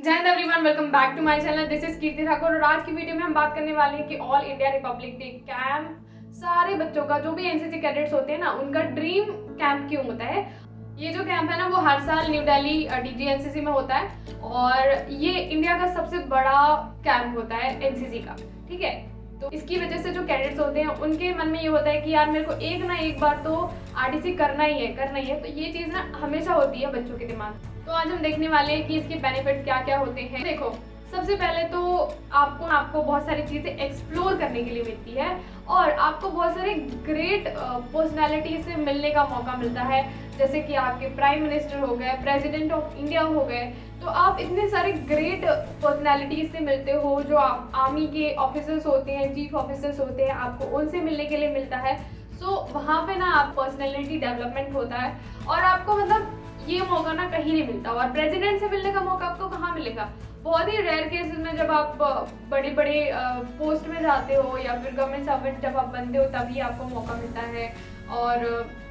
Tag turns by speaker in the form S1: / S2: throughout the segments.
S1: जय हिंद everyone, welcome back to my channel. This is Kirti Thakur और आज की वीडियो में हम बात करने वाले हैं कि all India Republic day camp सारे बच्चों का, जो भी एनसीसी कैडेट्स होते हैं ना, उनका ड्रीम कैंप क्यों होता है। ये जो कैंप है ना, वो हर साल न्यू दिल्ली डीजी एनसीसी में होता है और ये इंडिया का सबसे बड़ा कैंप होता है एनसीसी का। ठीक है, तो इसकी वजह से जो कैडेट्स होते हैं उनके मन में ये होता है कि यार मेरे को एक ना एक बार तो आरडीसी करना ही है। तो ये चीज़ ना हमेशा होती है बच्चों के दिमाग में। तो आज हम देखने वाले हैं कि इसके बेनिफिट्स क्या क्या होते हैं। देखो, सबसे पहले तो आपको बहुत सारी चीज़ें एक्सप्लोर करने के लिए मिलती है और आपको बहुत सारे ग्रेट पर्सनालिटी से मिलने का मौका मिलता है, जैसे कि आपके प्राइम मिनिस्टर हो गए, प्रेसिडेंट ऑफ इंडिया हो गए। तो आप इतने सारे ग्रेट पर्सनालिटीज से मिलते हो, जो आप आर्मी के ऑफिसर्स होते हैं, चीफ ऑफिसर्स होते हैं, आपको उनसे मिलने के लिए मिलता है। सो वहाँ पे ना आप पर्सनैलिटी डेवलपमेंट होता है और आपको मतलब ये मौका ना कहीं नहीं मिलता। और प्रेसिडेंट से मिलने का मौका आपको कहाँ मिलेगा? बहुत ही रेयर केसेस में, जब आप बड़े बड़े पोस्ट में जाते हो या फिर गवर्नमेंट सर्वेंट जब आप बनते हो तभी आपको मौका मिलता है। और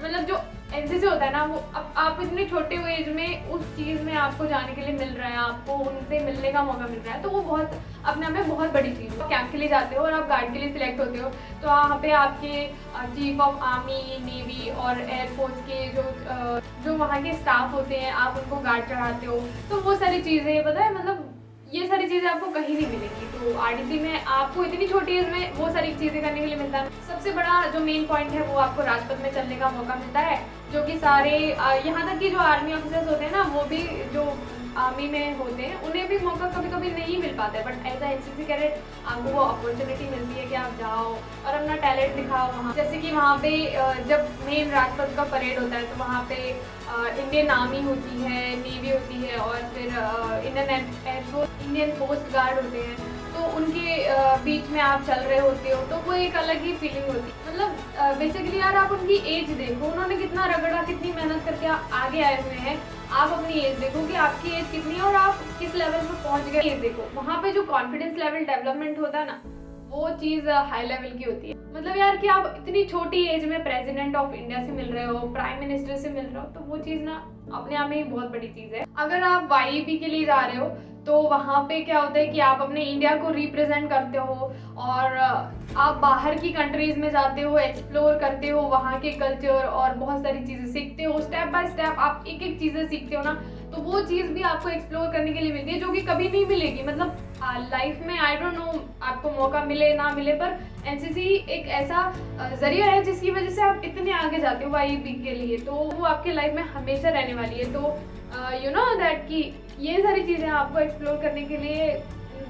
S1: मतलब जो एनसीसी होता है ना, वो आप इतने छोटे एज में उस चीज़ में आपको जाने के लिए मिल रहा है, आपको उनसे मिलने का मौका मिल रहा है, तो वो बहुत अपने आप में बहुत बड़ी चीज़ है। कैंप के लिए जाते हो और आप गार्ड के लिए सिलेक्ट होते हो, तो वहाँ पे आपके चीफ ऑफ आर्मी, नेवी और एयरफोर्स के जो वहाँ के स्टाफ होते हैं, आप उनको गार्ड चढ़ाते हो। तो वो सारी चीज़ें पता है, मतलब ये सारी चीज़ें आपको कहीं नहीं मिलेंगी। तो आरडीसी में आपको इतनी छोटी एज में वो सारी चीज़ें करने के लिए मिलता है। सबसे बड़ा जो मेन पॉइंट है, वो आपको राजपथ में चलने का मौका मिलता है, जो कि सारे यहाँ तक कि जो आर्मी ऑफिसर्स होते हैं ना, वो भी जो आर्मी में होते हैं, उन्हें भी मौका कभी कभी नहीं मिल पाता है। But as a NCC cadet आपको वो अपॉर्चुनिटी मिलती है कि आप जाओ और अपना टैलेंट दिखाओ वहाँ। जैसे कि वहाँ पे जब मेन राजपथ का परेड होता है, तो वहाँ पे इंडियन आर्मी होती है, नेवी होती है और फिर Indian air force, Indian coast guard होते हैं। तो उनके बीच में आप चल रहे होते हो, तो वो एक अलग ही फीलिंग होती है। मतलब बेसिकली यार, आप उनकी एज देखो, उन्होंने कितना रगड़ा, कितनी मेहनत करके आगे आए हुए हैं। आप अपनी एज देखो कि आपकी एज कितनी है और आप किस लेवल पर पहुंच गए। एज देखो, वहाँ पे जो कॉन्फिडेंस लेवल डेवलपमेंट होता है ना, वो चीज़ हाई लेवल की होती है। मतलब यार कि आप इतनी छोटी एज में प्रेसिडेंट ऑफ इंडिया से मिल रहे हो, प्राइम मिनिस्टर से मिल रहे हो, तो वो चीज़ ना अपने आप में ही बहुत बड़ी चीज़ है। अगर आप वाईबी के लिए जा रहे हो, तो वहाँ पे क्या होता है कि आप अपने इंडिया को रिप्रेजेंट करते हो और आप बाहर की कंट्रीज में जाते हो, एक्सप्लोर करते हो वहाँ के कल्चर और बहुत सारी चीज़ें सीखते हो। स्टेप बाय स्टेप आप एक एक चीज़ें सीखते हो ना, तो वो चीज़ भी आपको एक्सप्लोर करने के लिए मिलती है, जो कि कभी नहीं मिलेगी। मतलब लाइफ में आई डोंट नो आपको मौका मिले ना मिले, पर एनसीसी एक ऐसा जरिया है जिसकी वजह से आप इतने आगे जाते हो वाईबी के लिए, तो वो आपके लाइफ में हमेशा रहने वाली है। तो यू नो दैट कि ये सारी चीज़ें आपको एक्सप्लोर करने के लिए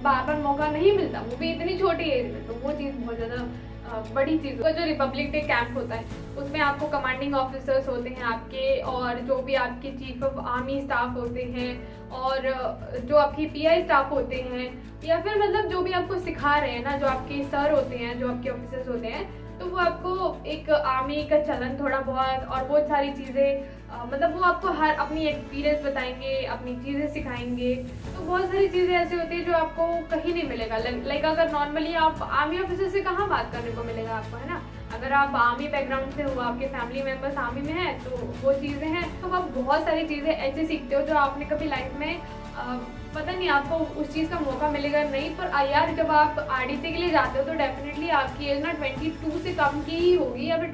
S1: बार बार मौका नहीं मिलता, वो भी इतनी छोटी एज में। तो वो चीज़ बहुत ज़्यादा बड़ी चीज़ है। जो रिपब्लिक डे कैंप होता है, उसमें आपको कमांडिंग ऑफिसर्स होते हैं आपके, और जो भी आपके चीफ ऑफ आर्मी स्टाफ होते हैं, और जो आपके पीआई स्टाफ होते हैं, या फिर मतलब जो भी आपको सिखा रहे हैं ना, जो आपके सर होते हैं, जो आपके ऑफिसर्स होते हैं, तो वो आपको एक आर्मी का चलन थोड़ा बहुत और बहुत सारी चीज़ें मतलब वो आपको हर अपनी एक्सपीरियंस बताएंगे, अपनी चीज़ें सिखाएंगे। तो बहुत सारी चीज़ें ऐसी होती है जो आपको कहीं नहीं मिलेगा। लाइक अगर नॉर्मली आप आर्मी ऑफिसर से कहाँ बात करने को मिलेगा आपको, है ना? अगर आप आर्मी बैकग्राउंड से हो, आपके फैमिली मेम्बर्स आर्मी में हैं, तो वो चीज़ें हैं। तो आप बहुत सारी चीज़ें ऐसे सीखते हो जो आपने कभी लाइफ में पता नहीं आपको उस चीज़ का मौका मिलेगा नहीं। पर यार, जब आप आरडीसी के लिए जाते हो तो डेफिनेटली आपकी एज ना 22 से कम की ही होगी, या फिर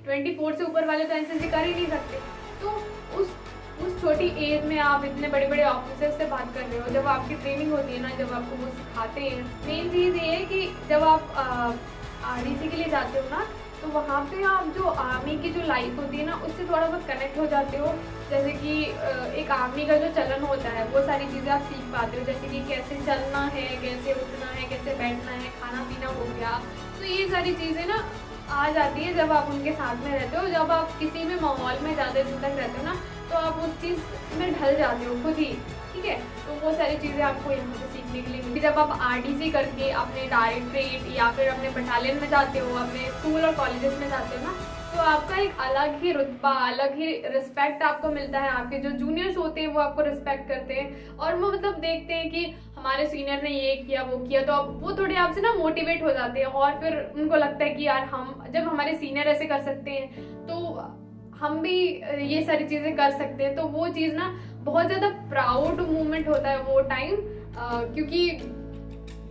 S1: 24 से ऊपर वाले तो एनसीसी कर ही नहीं सकते। तो उस छोटी एज में आप इतने बड़े बड़े ऑफिसर से बात कर रहे हो, जब आपकी ट्रेनिंग होती है ना, जब आपको वो सिखाते हैं। मेन चीज़ ये है कि जब आप आरडीसी के लिए जाते हो ना, तो वहाँ पे आप जो आर्मी की जो लाइफ होती है ना, उससे थोड़ा बहुत कनेक्ट हो जाते हो। जैसे कि एक आर्मी का जो चलन होता है, वो सारी चीज़ें आप सीख पाते हो, जैसे कि कैसे चलना है, कैसे उठना है, कैसे बैठना है, खाना पीना हो गया। तो ये सारी चीज़ें ना आ जाती है जब आप उनके साथ में रहते हो। जब आप किसी भी माहौल में ज़्यादा दिन तक रहते हो ना, तो आप उस चीज़ में ढल जाते हो खुद ही। ठीक है, तो वो सारी चीज़ें आपको यहाँ से सीखने के लिए मिलती। जब आप आरडीसी करके अपने डायरेक्टरेट या फिर अपने बटालियन में जाते हो, अपने स्कूल और कॉलेजेस में जाते हो ना, तो आपका एक अलग ही रुतबा, अलग ही रिस्पेक्ट आपको मिलता है। आपके जो जूनियर्स होते हैं वो आपको रिस्पेक्ट करते हैं और वो मतलब देखते हैं कि हमारे सीनियर ने ये किया वो किया, तो अब वो थोड़े आपसे ना मोटिवेट हो जाते हैं। और फिर उनको लगता है कि यार, हम जब हमारे सीनियर ऐसे कर सकते हैं तो हम भी ये सारी चीज़ें कर सकते हैं। तो वो चीज़ ना बहुत ज़्यादा प्राउड मोमेंट होता है वो टाइम, क्योंकि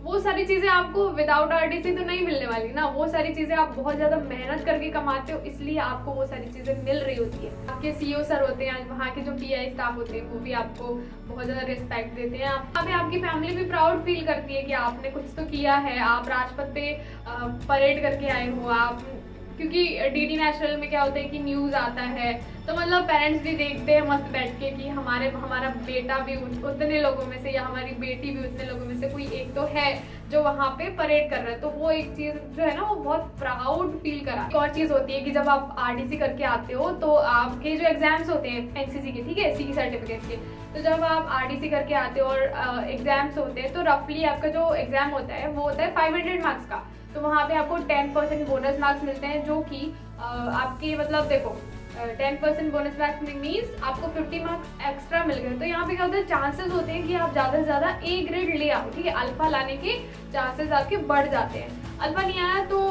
S1: वो सारी चीज़ें आपको विदाउट आरटीसी तो नहीं मिलने वाली ना। वो सारी चीज़ें आप बहुत ज़्यादा मेहनत करके कमाते हो, इसलिए आपको वो सारी चीज़ें मिल रही होती है। आपके सीईओ सर होते हैं, वहाँ के जो टीआई स्टाफ होते हैं, वो भी आपको बहुत ज़्यादा रिस्पेक्ट देते हैं। आपकी फैमिली भी प्राउड फील करती है कि आपने कुछ तो किया है, आप राजपथ पे परेड करके आए हो आप। क्योंकि डीडी नेशनल में क्या होता है कि न्यूज़ आता है, तो मतलब पेरेंट्स भी देखते हैं मस्त बैठ के कि हमारा बेटा भी उतने लोगों में से, या हमारी बेटी भी उतने लोगों में से कोई एक तो है जो वहाँ पे परेड कर रहा है। तो वो एक चीज़ जो है ना, वो बहुत प्राउड फील करा। एक और चीज़ होती है कि जब आप आरडीसी करके आते हो तो आपके जो एग्जाम्स होते हैं एनसीसी के, ठीक है, सी सर्टिफिकेट के, तो जब आप आरडीसी करके आते हो और एग्जाम्स होते हैं, तो रफली आपका जो एग्जाम होता है वो होता है 500 मार्क्स का। तो वहाँ पे आपको 10% बोनस मार्क्स मिलते हैं, जो कि आपके मतलब देखो 10% बोनस मार्क्स मीन्स आपको 50 मार्क्स एक्स्ट्रा मिल गए। तो यहाँ पे क्या होता है, चांसेस होते हैं कि आप ज़्यादा से ज़्यादा ए ग्रेड ले आओ, ठीक है, अल्फा लाने के चांसेस आपके बढ़ जाते हैं। अल्फा नहीं आया तो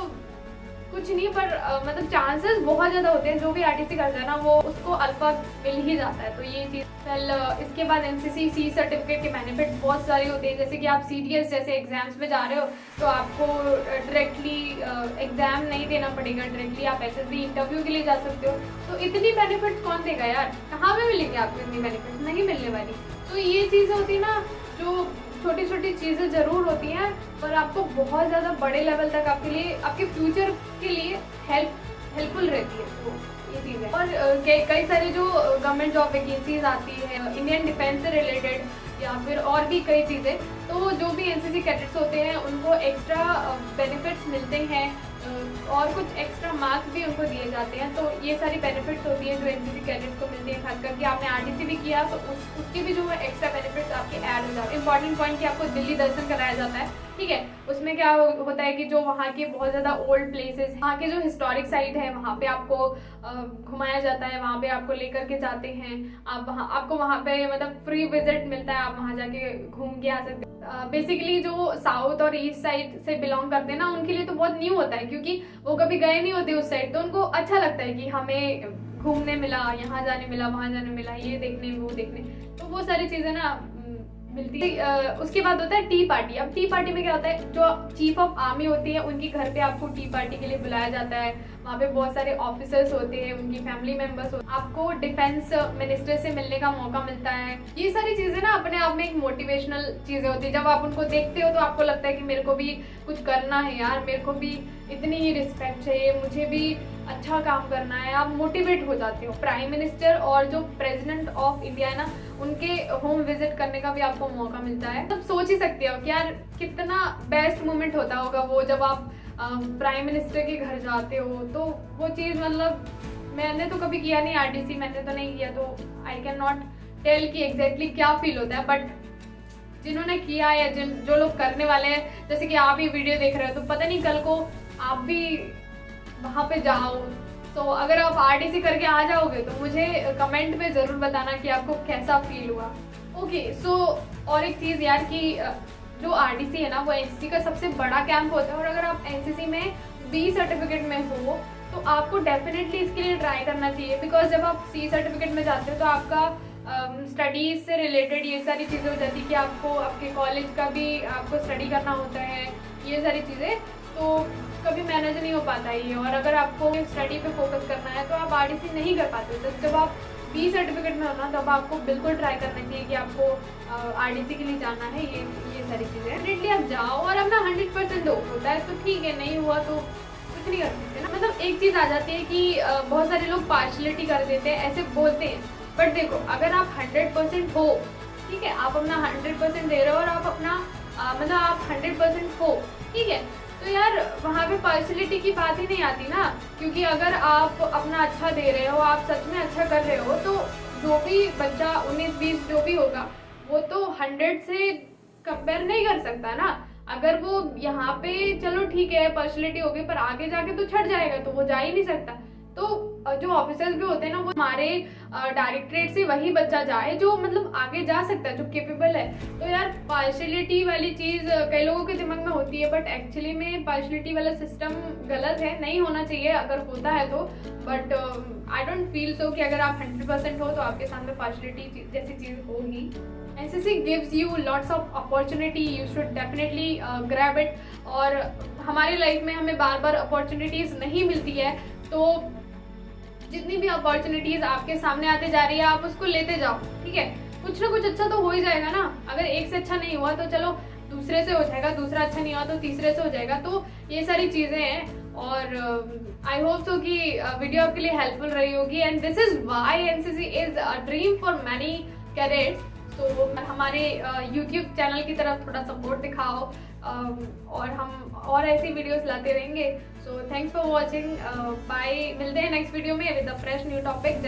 S1: कुछ नहीं, पर मतलब चांसेस बहुत ज़्यादा होते हैं। जो भी आरटीसी करता है ना, वो उसको अल्फा मिल ही जाता है। तो ये चीज़ इसके बाद एनसीसी सी सर्टिफिकेट के बेनिफिट बहुत सारे होते हैं। जैसे कि आप सीडीएस जैसे एग्जाम्स में जा रहे हो तो आपको डायरेक्टली एग्जाम नहीं देना पड़ेगा, डायरेक्टली आप एसएसबी इंटरव्यू के लिए जा सकते हो। तो इतनी बेनिफिट्स कौन देगा यार, कहाँ पे मिलेंगे आपको इतनी बेनिफिट्स, नहीं मिलने वाली। तो ये चीज़ें होती है ना, जो छोटी छोटी चीज़ें ज़रूर होती हैं, पर आपको बहुत ज़्यादा बड़े लेवल तक आपके लिए, आपके फ्यूचर के लिए हेल्पफुल रहती है। तो ये चीज़ है। और कई सारे जो गवर्नमेंट जॉब वैकेंसीज आती है इंडियन डिफेंस से रिलेटेड, या फिर और भी कई चीज़ें, तो जो भी एनसीसी कैडेट्स होते हैं उनको एक्स्ट्रा बेनिफिट्स मिलते हैं और कुछ एक्स्ट्रा मार्क्स भी उनको दिए जाते हैं। तो ये सारी बेनिफिट्स होती है जो एनसीसी कैडेट्स को मिलती है। खास करके आपने आरटीसी भी किया तो उसके भी जो है एक्स्ट्रा बेनिफिट्स आपके ऐड हो जाते हैं। इंपॉर्टेंट पॉइंट कि आपको दिल्ली दर्शन कराया जाता है, ठीक है। उसमें क्या होता है कि जो वहाँ के बहुत ज़्यादा ओल्ड प्लेसेस, वहाँ के जो हिस्टोरिक साइट है, वहाँ पे आपको घुमाया जाता है, वहाँ पे आपको लेकर के जाते हैं। आपको वहाँ पे मतलब फ्री विजिट मिलता है, आप वहाँ जाके घूम के आ सकते हैं। बेसिकली जो साउथ और ईस्ट साइड से बिलोंग करते हैं ना, उनके लिए तो बहुत न्यू होता है, क्योंकि वो कभी गए नहीं होते उस साइड। तो उनको अच्छा लगता है कि हमें घूमने मिला, यहाँ जाने मिला, वहाँ जाने मिला, ये देखने वो देखने। तो वो सारी चीज़ें ना मिलती है। उसके बाद होता है टी पार्टी। अब टी पार्टी में क्या होता है, जो चीफ ऑफ आर्मी होती है उनके घर पे आपको टी पार्टी के लिए बुलाया जाता है। वहाँ पे बहुत सारे ऑफिसर्स होते हैं, उनकी फैमिली मेंबर्स होते हैं, आपको डिफेंस मिनिस्टर से मिलने का मौका मिलता है। ये सारी चीज़ें ना अपने आप में एक मोटिवेशनल चीज़ें होती है। जब आप उनको देखते हो तो आपको लगता है कि मेरे को भी कुछ करना है यार, मेरे को भी इतनी ही रिस्पेक्ट चाहिए, मुझे भी अच्छा काम करना है। आप मोटिवेट हो जाते हो। प्राइम मिनिस्टर और जो प्रेसिडेंट ऑफ इंडिया है ना, उनके होम विजिट करने का भी आपको मौका मिलता है। तब सोच ही सकते हो कि यार कितना बेस्ट मोमेंट होता होगा वो, जब आप प्राइम मिनिस्टर के घर जाते हो। तो वो चीज़ मतलब मैंने तो कभी किया नहीं आरटीसी, मैंने तो नहीं किया, तो आई कैन नॉट टेल कि एग्जैक्टली क्या फील होता है। बट जिन्होंने किया है, जो लोग करने वाले हैं, जैसे कि आप ये वीडियो देख रहे हो, तो पता नहीं कल को आप भी वहाँ पे जाओ। तो अगर आप आरटीसी करके आ जाओगे तो मुझे कमेंट में ज़रूर बताना कि आपको कैसा फील हुआ। ओके, सो और एक चीज़ यार कि जो आरटीसी है ना, वो एनसीसी का सबसे बड़ा कैंप होता है। और अगर आप एनसीसी में बी सर्टिफिकेट में हो तो आपको डेफिनेटली इसके लिए ट्राई करना चाहिए। बिकॉज जब आप सी सर्टिफिकेट में जाते हो तो आपका स्टडीज़ से रिलेटेड ये सारी चीज़ें हो जाती है कि आपको आपके कॉलेज का भी आपको स्टडी करना होता है, ये सारी चीज़ें, तो कभी मैनेज नहीं हो पाता है ये। और अगर आपको स्टडी पे फोकस करना है तो आप आरटीसी नहीं कर पाते। तो जब आप बी सर्टिफिकेट में होना, तब आपको बिल्कुल ट्राई करना चाहिए कि आपको आरटीसी के लिए जाना है। ये सारी चीज़ें डेफिनेटली आप जाओ और अपना 100% दो। होता है तो ठीक है, नहीं हुआ तो कुछ नहीं कर सकते ना। मतलब एक चीज़ आ जाती है कि बहुत सारे लोग पार्शलिटी कर देते हैं, ऐसे बोलते हैं। बट देखो, अगर आप 100% हो, ठीक है, आप अपना 100% दे रहे हो और आप अपना मतलब आप 100% हो, ठीक है, तो यार वहाँ पे पार्शलिटी की बात ही नहीं आती ना। क्योंकि अगर आप अपना अच्छा दे रहे हो, आप सच में अच्छा कर रहे हो, तो जो भी बच्चा 19-20 जो भी होगा वो तो 100 से कंपेयर नहीं कर सकता ना। अगर वो यहाँ पे चलो ठीक है पार्शलिटी हो गई, पर आगे जाके तो छट जाएगा, तो वो जा ही नहीं सकता। तो जो ऑफिसर्स भी होते हैं ना, वो हमारे डायरेक्टरेट से वही बच्चा जाए जो मतलब आगे जा सकता है, जो केपेबल है। तो यार पार्शलिटी वाली चीज़ कई लोगों के दिमाग में होती है, बट एक्चुअली में पार्शलिटी वाला सिस्टम गलत है, नहीं होना चाहिए अगर होता है तो। But I don't feel so कि अगर आप 100% हो तो आपके सामने पार्शलिटी जैसी चीज़ होगी। NCC gives you lots of opportunity, you should definitely grab it। और हमारी लाइफ में हमें बार बार अपॉर्चुनिटीज़ नहीं मिलती है, तो जितनी भी अपॉर्चुनिटीज़ आपके सामने आते जा रही है आप उसको लेते जाओ, ठीक है। कुछ ना कुछ अच्छा तो हो ही जाएगा ना। अगर एक से अच्छा नहीं हुआ तो चलो दूसरे से हो जाएगा, दूसरा अच्छा नहीं हुआ तो तीसरे से हो जाएगा। तो ये सारी चीज़ें हैं और आई होप सो कि वीडियो आपके लिए हेल्पफुल रही होगी। And this is why NCC is a dream for many cadets. तो हमारे YouTube चैनल की तरफ थोड़ा सपोर्ट दिखाओ और हम और ऐसी वीडियोस लाते रहेंगे। So thanks for watching, bye. मिलते हैं नेक्स्ट वीडियो में with a fresh new topic.